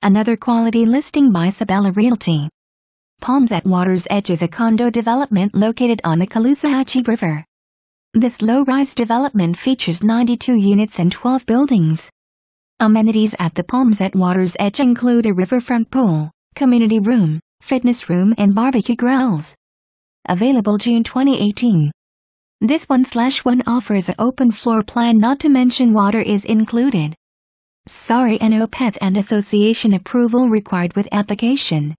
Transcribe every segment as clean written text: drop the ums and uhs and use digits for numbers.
Another quality listing by Sabella Realty. Palms at Water's Edge is a condo development located on the Caloosahatchee River. This low-rise development features 92 units and 12 buildings. Amenities at the Palms at Water's Edge include a riverfront pool, community room, fitness room and barbecue grills. Available June 2018. This 1/1 offers an open floor plan, not to mention water is included. Sorry, no pet and association approval required with application.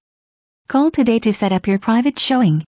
Call today to set up your private showing.